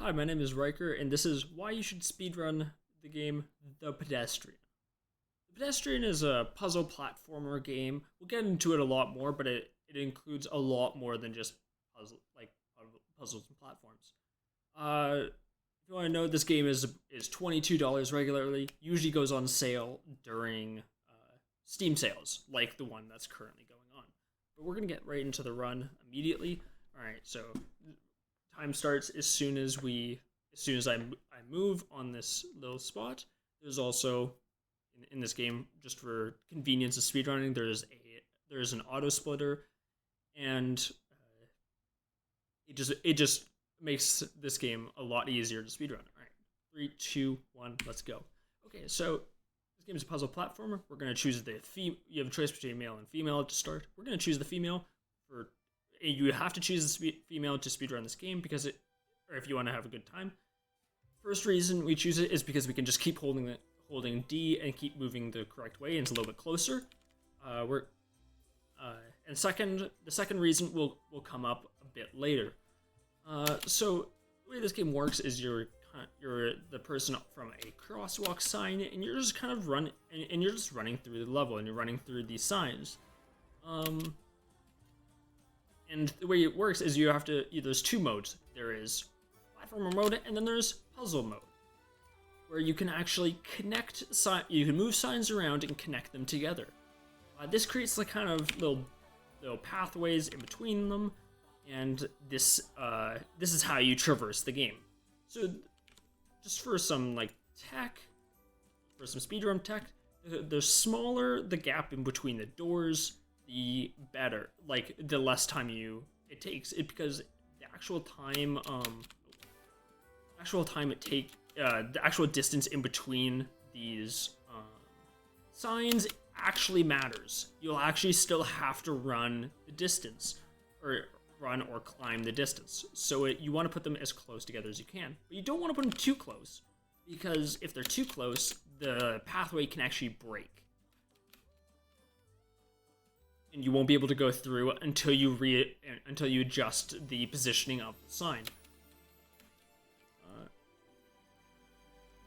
Hi, my name is Riker, and this is why you should speedrun the game The Pedestrian. The Pedestrian is a puzzle platformer game. We'll get into it a lot more, but it includes a lot more than just puzzles and platforms. If you want to know, this game is $22 regularly. Usually goes on sale during Steam sales, like the one that's currently going on. But we're gonna get right into the run immediately. All right, so time starts as soon as I move on this little spot. There's also in this game, just for convenience of speedrunning, there's an auto splitter, and it just makes this game a lot easier to speedrun. All right, 3, 2, 1, let's go. Okay, so this game is a puzzle platformer. We're gonna choose you have a choice between male and female to start. We're gonna choose the female you have to choose the female to speedrun this game or if you want to have a good time. First reason we choose it is because we can just keep holding D and keep moving the correct way, and it's a little bit closer. The second reason will come up a bit later. So the way this game works is you're the person from a crosswalk sign, and you're just kind of you're just running through the level, and you're running through these signs. And the way it works is there's two modes. There is platformer mode, and then there's puzzle mode, where you can actually you can move signs around and connect them together. This creates like kind of little pathways in between them, and this is how you traverse the game. So just for some speedrun tech, the smaller the gap in between the doors, the better. Like, the less time it takes. Because the actual distance in between these signs actually matters. You'll actually still have to run the distance, or climb the distance. So you want to put them as close together as you can, but you don't want to put them too close, because if they're too close, the pathway can actually break, and you won't be able to go through until you adjust the positioning of the sign.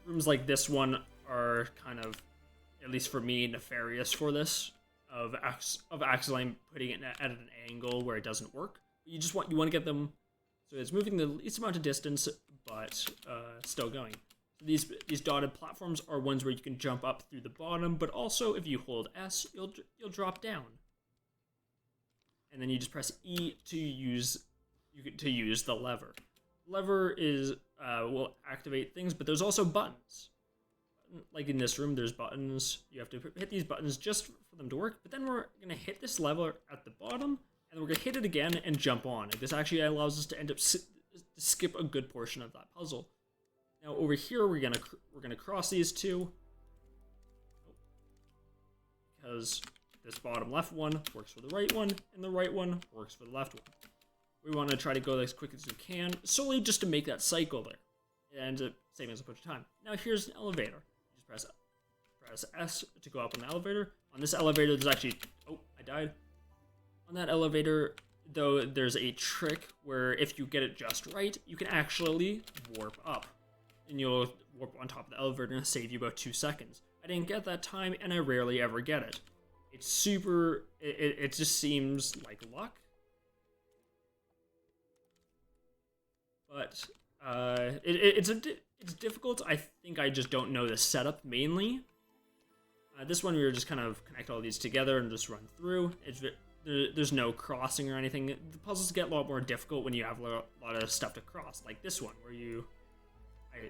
Rooms like this one are kind of, at least for me, nefarious for this, of accidentally putting it at an angle where it doesn't work. You want to get them so it's moving the least amount of distance, but still going. These dotted platforms are ones where you can jump up through the bottom, but also if you hold S, you'll drop down. And then you just press E to use the lever. Lever will activate things, but there's also buttons. Like in this room, there's buttons. You have to hit these buttons just for them to work. But then we're gonna hit this lever at the bottom, and we're gonna hit it again and jump on. And this actually allows us to end up skip a good portion of that puzzle. Now over here, we're gonna cross these two, because this bottom left one works for the right one, and the right one works for the left one. We want to try to go as quick as we can, solely just to make that cycle there, and save us a bunch of time. Now here's an elevator. You just press S to go up on the elevator. On this elevator, there's actually... Oh, I died. On that elevator, though, there's a trick where if you get it just right, you can actually warp up. And you'll warp on top of the elevator and save you about 2 seconds. I didn't get that time, and I rarely ever get it. It's super... It just seems like luck. But it's difficult. I think I just don't know the setup mainly. This one we were just kind of connect all these together and just run through. There's no crossing or anything. The puzzles get a lot more difficult when you have a lot of stuff to cross, like this one where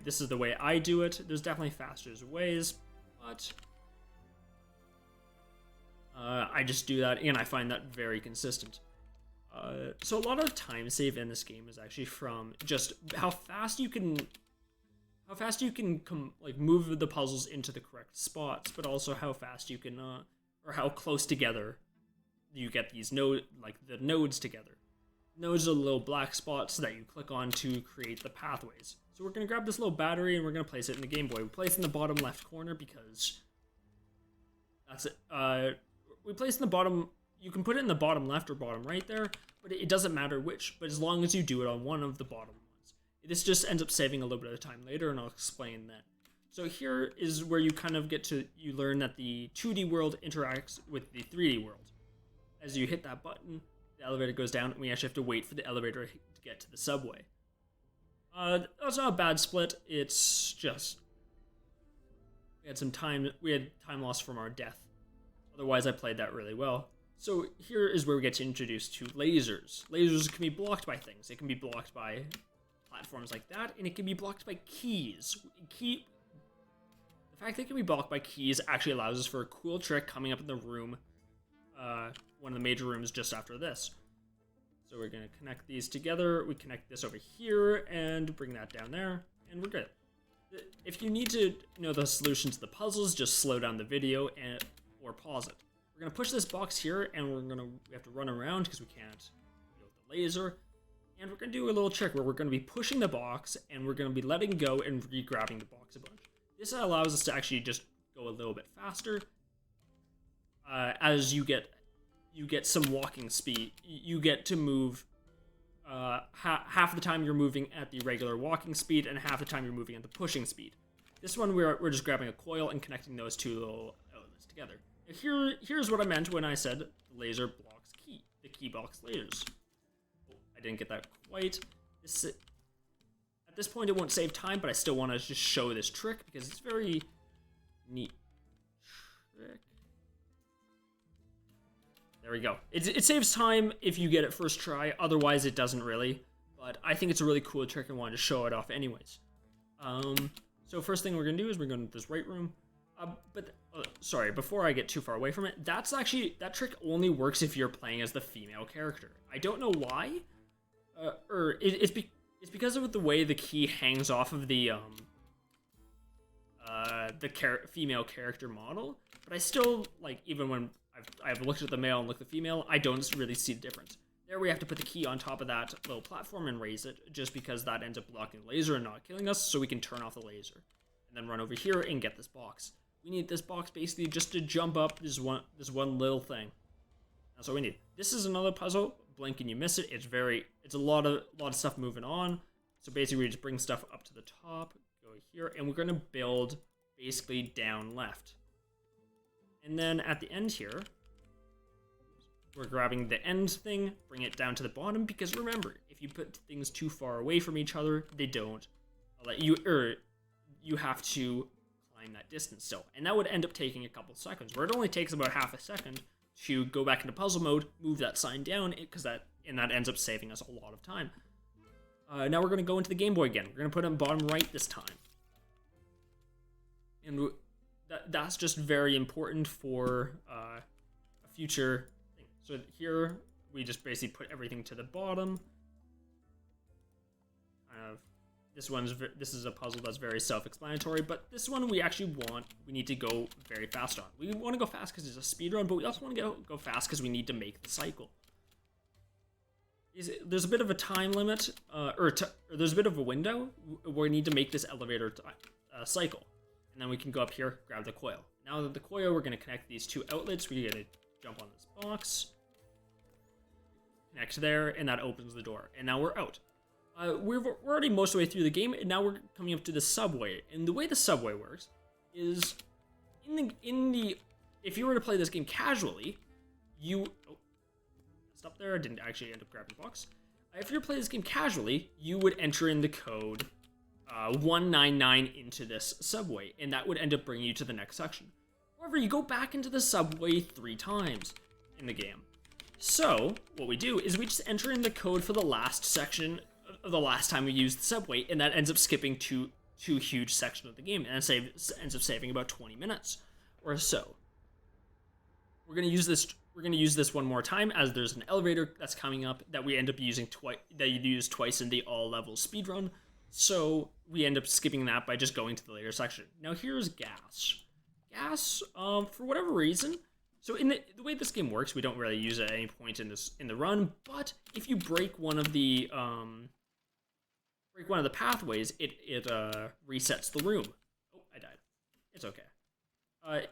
this is the way I do it. There's definitely faster ways, but I just do that, and I find that very consistent. So a lot of time save in this game is actually from just how fast you can move the puzzles into the correct spots, but also how fast you can or how close together you get these the nodes together. Nodes are little black spots that you click on to create the pathways. So we're gonna grab this little battery and we're gonna place it in the Game Boy. We place it in the bottom left corner because that's it. We place it in the bottom. You can put it in the bottom left or bottom right there, but it doesn't matter which, but as long as you do it on one of the bottom ones. This just ends up saving a little bit of time later, and I'll explain that. So here is where you kind of you learn that the 2D world interacts with the 3D world. As you hit that button, the elevator goes down, and we actually have to wait for the elevator to get to the subway. That's not a bad split, it's just we had time loss from our death. Otherwise, I played that really well. So here is where we get to introduce to lasers. Lasers can be blocked by things. It can be blocked by platforms like that, and it can be blocked by keys. The fact that it can be blocked by keys actually allows us for a cool trick coming up in the room, one of the major rooms just after this. So we're going to connect these together. We connect this over here and bring that down there, and we're good. If you need to know the solution to the puzzles, just slow down the video or pause it. We're going to push this box here, and we have to run around because we can't deal with the laser. And we're going to do a little trick where we're going to be pushing the box, and we're going to be letting go and re-grabbing the box a bunch. This allows us to actually just go a little bit faster. As you get some walking speed, you get to move half the time you're moving at the regular walking speed, and half the time you're moving at the pushing speed. This one we're just grabbing a coil and connecting those two little outlets together. Here's what I meant when I said laser blocks key. The key blocks lasers. Oh, I didn't get that quite. At this point, it won't save time, but I still want to just show this trick because it's very neat trick. There we go. It saves time if you get it first try. Otherwise, it doesn't really. But I think it's a really cool trick and wanted to show it off anyways. So first thing we're going to do is we're going to this right room. Sorry, before I get too far away from it, that trick only works if you're playing as the female character. I don't know why. It's because of the way the key hangs off of the female character model. But I still, like, even when I've looked at the male and looked at the female, I don't really see the difference. There we have to put the key on top of that little platform and raise it, just because that ends up blocking the laser and not killing us, so we can turn off the laser. And then run over here and get this box. We need this box basically just to jump up this one little thing. That's what we need. This is another puzzle. Blink and you miss it. It's a lot of stuff moving on. So basically we just bring stuff up to the top, go here, and we're gonna build basically down left. And then at the end here, we're grabbing the end thing, bring it down to the bottom, because remember, if you put things too far away from each other, they don't let you, you have to climb that distance still. And that would end up taking a couple seconds, where it only takes about half a second to go back into puzzle mode, move that sign down, because that ends up saving us a lot of time. Now we're going to go into the Game Boy again. We're going to put it on bottom right this time. And that's just very important for a future thing. So here, we just basically put everything to the bottom. This is a puzzle that's very self-explanatory, but this one we need to go very fast on. We want to go fast because it's a speedrun, but we also want to go fast because we need to make the cycle. There's a bit of a time limit, there's a bit of a window where we need to make this elevator cycle. And then we can go up here, grab the coil. Now that the coil, we're going to connect these two outlets. We're going to jump on this box, connect there, and that opens the door. And now we're out. We're already most of the way through the game, and now we're coming up to the subway. And the way the subway works is, if you were to play this game casually, stop there, I didn't actually end up grabbing the box. If you were to play this game casually, you would enter in the code 199 into this subway, and that would end up bringing you to the next section. However, you go back into the subway 3 times in the game. So, what we do is we just enter in the code for the last section of the last time we used the subway, and that ends up skipping two huge sections of the game, and it ends up saving about 20 minutes or so. We're gonna use this one more time, as there's an elevator that's coming up that we end up using that you use twice in the all level speedrun. So we end up skipping that by just going to the later section. Now here's gas. Gas, for whatever reason. So in the way this game works, we don't really use it at any point in the run. But if you break one of the pathways, it resets the room. Oh, I died. It's okay.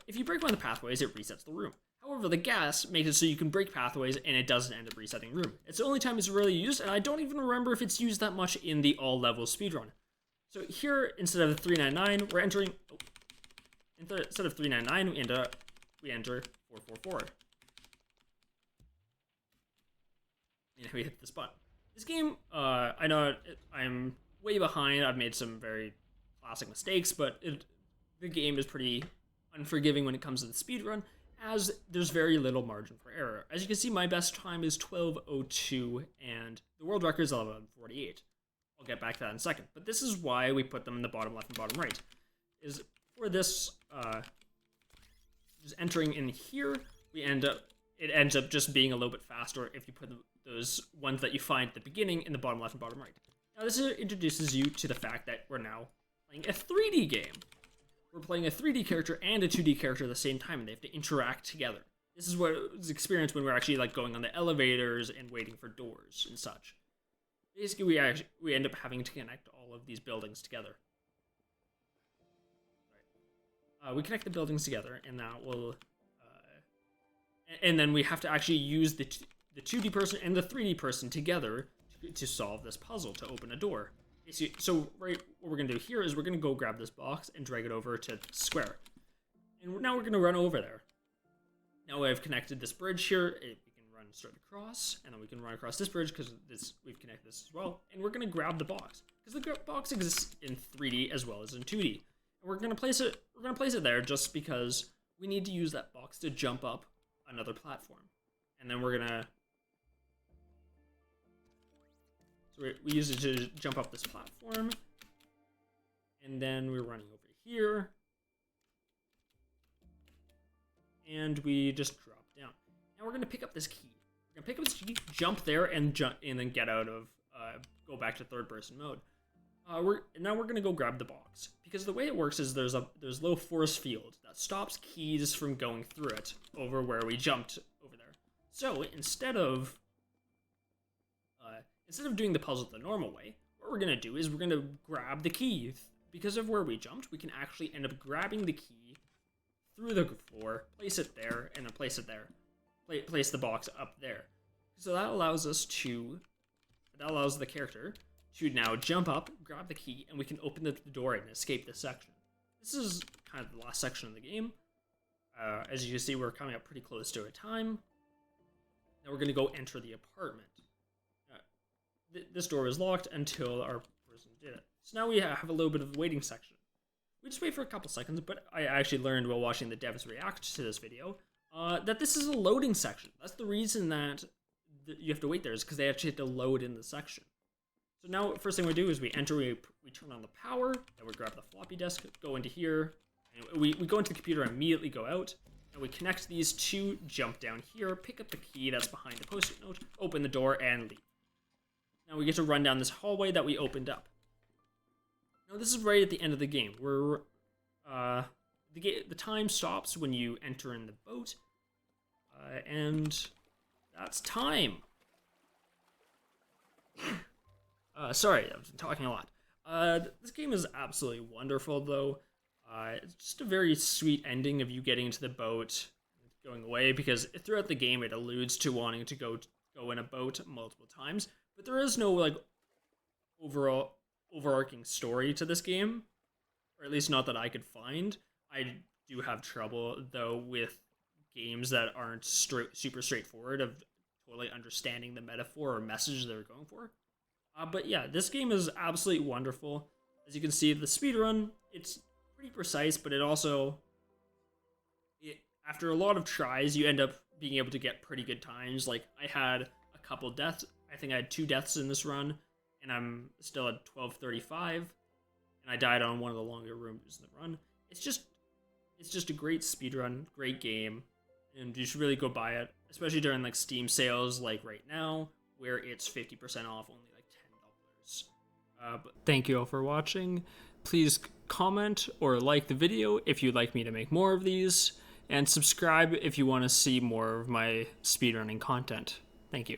If you break one of the pathways, it resets the room. However, the gas makes it so you can break pathways and it doesn't end up resetting room. It's the only time it's really used, and I don't even remember if it's used that much in the all-level speedrun. So here, instead of 399, we're entering... Oh, instead of 399, we enter 444. And we hit this button. This game, I know I'm way behind. I've made some very classic mistakes, but the game is pretty unforgiving when it comes to the speedrun, as there's very little margin for error. As you can see, my best time is 12:02, and the world record is 11:48. I'll get back to that in a second. But this is why we put them in the bottom left and bottom right. Is for this, just entering in here, it ends up just being a little bit faster if you put those ones that you find at the beginning in the bottom left and bottom right. Now this introduces you to the fact that we're now playing a 3D game. We're playing a 3D character and a 2D character at the same time, and they have to interact together. This is what was experienced when we're actually like going on the elevators and waiting for doors and such. Basically, we end up having to connect all of these buildings together. We connect the buildings together, and that will, and then we have to actually use the 2D person and the 3D person together to solve this puzzle to open a door. So right, what we're gonna do here is we're gonna go grab this box and drag it over to square, and now we're gonna run over there. Now I've connected this bridge here. We can run straight across, and then we can run across this bridge because we've connected this as well. And we're gonna grab the box because the box exists in 3D as well as in 2D. And we're gonna place it. We're gonna place it there just because we need to use that box to jump up another platform, and then we're gonna. So we use it to jump up this platform, and then we're running over here, and we just drop down. Now we're gonna pick up this key. We're gonna pick up this key, jump there, and then get out of, go back to third-person mode. Now we're gonna go grab the box, because the way it works is there's a little force field that stops keys from going through it over where we jumped over there. So instead of doing the puzzle the normal way, what we're gonna do is we're gonna grab the key. Because of where we jumped, we can actually end up grabbing the key through the floor, place it there, and then place it there. Place the box up there. So that allows the character to now jump up, grab the key, and we can open the door and escape this section. This is kind of the last section of the game. As you can see, we're coming up pretty close to a time. Now we're going to go enter the apartment. This door is locked until our person did it. So now we have a little bit of a waiting section. We just wait for a couple seconds, but I actually learned while watching the devs react to this video that this is a loading section. That's the reason that you have to wait there, is because they actually have to load in the section. So now, first thing we do is we enter, we turn on the power, then we grab the floppy disk, go into here, and we go into the computer and immediately go out, and we connect these two, jump down here, pick up the key that's behind the post-it note, open the door, and leave. Now we get to run down this hallway that we opened up. Now this is right at the end of the game. The time stops when you enter in the boat, and that's time. Sorry, I've been talking a lot. This game is absolutely wonderful, though. It's just a very sweet ending of you getting into the boat, going away, because throughout the game it alludes to wanting to go in a boat multiple times, but there is no like overarching story to this game, or at least not that I could find. I do have trouble though with games that aren't super straightforward of totally understanding the metaphor or message they're going for. But yeah, this game is absolutely wonderful. As you can see, the speedrun, it's pretty precise, but it also, after a lot of tries, you end up being able to get pretty good times. Like, I had a couple deaths. I think I had 2 deaths in this run, and I'm still at 12:35, and I died on one of the longer rooms in the run. It's just a great speedrun, great game, and you should really go buy it, especially during like Steam sales like right now, where it's 50% off, only like $10. But thank you all for watching. Please comment or like the video if you'd like me to make more of these, and subscribe if you want to see more of my speedrunning content. Thank you.